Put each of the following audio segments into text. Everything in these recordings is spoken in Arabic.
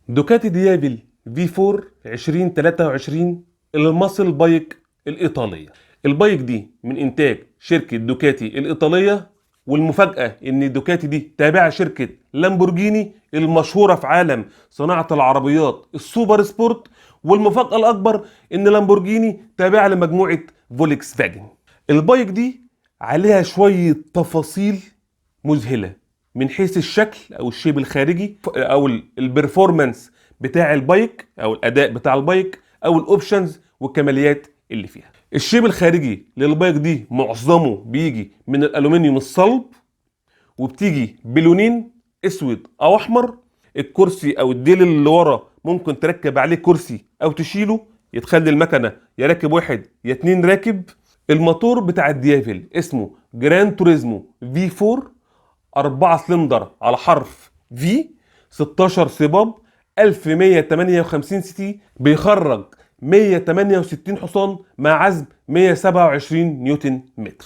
دوكاتي ديافل في 4 2023 الماسل بايك الإيطالية. البايك دي من إنتاج شركة دوكاتي الإيطالية، والمفاجأة إن دوكاتي دي تابعة شركة لامبورجيني المشهورة في عالم صناعة العربيات السوبر سبورت، والمفاجأة الأكبر إن لامبورجيني تابعة لمجموعة فولكس فاجن. البايك دي عليها شوية تفاصيل مذهلة من حيث الشكل او الشيب الخارجي او البرفورمانس بتاع البايك او الاداء بتاع البايك او الاوبشنز والكماليات اللي فيها. الشيب الخارجي للبايك دي معظمه بيجي من الالومنيوم الصلب، وبتيجي بلونين اسود او احمر. الكرسي او الديل اللي ورا ممكن تركب عليه كرسي او تشيله، يتخلي المكنه يا راكب واحد يا اتنين راكب. الموتور بتاع الديافل اسمه جران توريزمو في 4، 4 سلندر على حرف في، 16 صباب، 1158 سي تي، بيخرج 168 حصان مع عزم 127 نيوتن متر.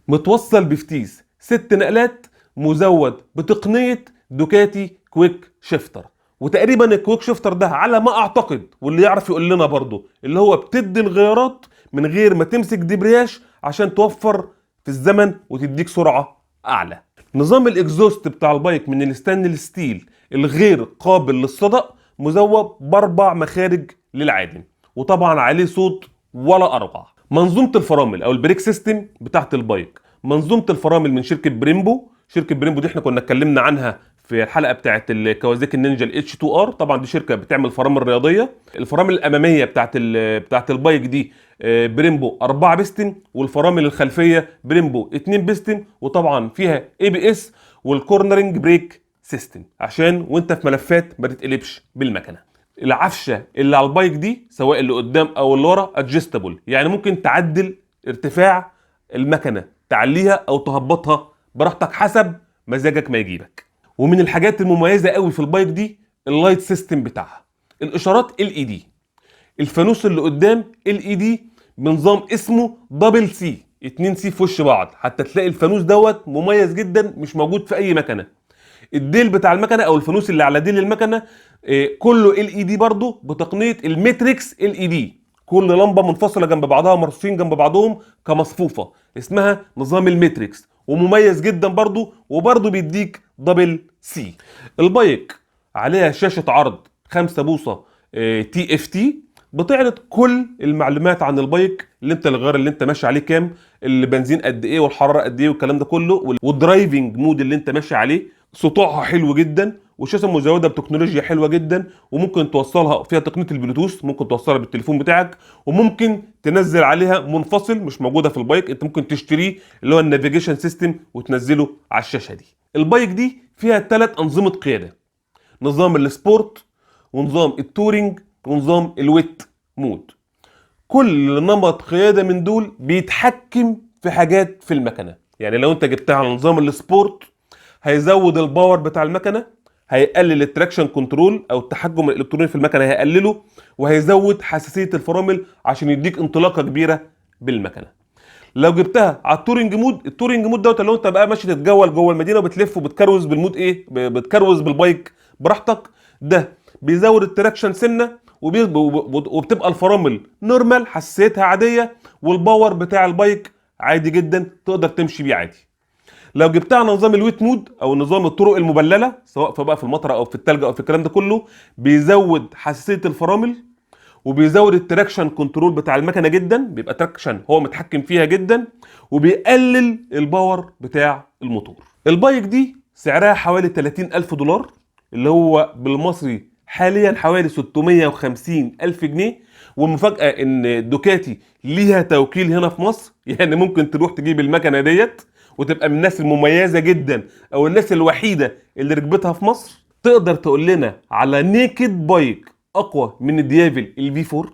متوصل بفتيس 6 نقلات، مزود بتقنية دوكاتي كويك شيفتر. وتقريبا الكويك شيفتر ده على ما اعتقد، واللي يعرف يقول لنا برضه، اللي هو بتدي الغيارات من غير ما تمسك دبرياج عشان توفر في الزمن وتديك سرعة اعلى. نظام الاكزوست بتاع البايك من الستانلس ستيل الغير قابل للصدأ، مزود باربع مخارج للعادم، وطبعا عليه صوت ولا اروع. منظومه الفرامل او البريك سيستم بتاعت البايك، منظومه الفرامل من شركه بريمبو. شركه بريمبو دي احنا كنا اتكلمنا عنها في الحلقه بتاعت الكوازاكي النينجا الاتش 2 ار. طبعا دي شركه بتعمل فرامل رياضيه. الفرامل الاماميه بتاعت البايك دي بريمبو 4 بستن، والفرامل الخلفيه بريمبو 2 بستن، وطبعا فيها اي بي اس والكورنرنج بريك سيستم عشان وانت في ملفات ما تتقلبش بالمكنه. العفشه اللي على البايك دي سواء اللي قدام او اللي ورا ادجستبل، يعني ممكن تعدل ارتفاع المكنه، تعليها او تهبطها براحتك حسب مزاجك ما يجيبك. ومن الحاجات المميزه قوي في البايك دي اللايت سيستم بتاعها. الاشارات ال اي دي، الفانوس اللي قدام ال اي دي بنظام اسمه دبل سي، 2 سي في وش بعض، حتى تلاقي الفانوس دوت مميز جدا مش موجود في اي مكنه. الديل بتاع المكنه او الفانوس اللي على ديل المكنه كله ال اي دي برضه بتقنيه الماتريكس ال اي دي. كل لمبه منفصله جنب بعضها، مرصوصين جنب بعضهم كمصفوفه، اسمها نظام الماتريكس، ومميز جدا برضه، وبرضه بيديك دبل سي. البايك عليها شاشه عرض 5 بوصه تي اف تي، بتعرض كل المعلومات عن البايك، اللي انت الغيار اللي انت ماشي عليه كام، البنزين قد ايه، والحراره قد ايه، والكلام ده كله، والدرايفنج مود اللي انت ماشي عليه. سطوعها حلو جدا، والشاشه مزوده بتكنولوجيا حلوه جدا، وممكن توصلها فيها تقنيه البلوتوث، ممكن توصلها بالتليفون بتاعك، وممكن تنزل عليها منفصل مش موجوده في البايك، انت ممكن تشتريه اللي هو النافيجيشن سيستم وتنزله على الشاشه دي. البايك دي فيها 3 انظمه قياده: نظام السبورت، ونظام التورينج، ونظام الويت مود. كل نمط قياده من دول بيتحكم في حاجات في المكنه. يعني لو انت جبتها على نظام السبورت هيزود الباور بتاع المكنه، هيقلل التراكشن كنترول او التحكم الالكتروني في المكنه هيقلله، وهيزود حساسيه الفرامل عشان يديك انطلاقه كبيره بالمكنه. لو جبتها على التورنج مود، التورنج مود دوت اللي هو انت بقى ماشي تتجول جوه المدينه وبتلف وبتكروز بالمود ايه، بتكروز بالبايك براحتك، ده بيزود التراكشن سنه، وبتبقى الفرامل نورمال حساسيتها عاديه، والباور بتاع البايك عادي جدا تقدر تمشي بيه عادي. لو جبتها على نظام الويت مود او نظام الطرق المبلله، سواء بقى في المطر او في التلج او في الكلام ده كله، بيزود حساسيه الفرامل، وبيزود التراكشن كنترول بتاع المكنه جدا، بيبقى تراكشن هو متحكم فيها جدا، وبيقلل الباور بتاع الموتور. البايك دي سعرها حوالي 30,000 دولار، اللي هو بالمصري حاليا حوالي 650,000 جنيه. والمفاجأة ان دوكاتي ليها توكيل هنا في مصر، يعني ممكن تروح تجيب المكنة ديت وتبقى من الناس المميزة جدا او الناس الوحيدة اللي ركبتها في مصر. تقدر تقول لنا على نيكد بايك اقوى من الديافل الفي 4؟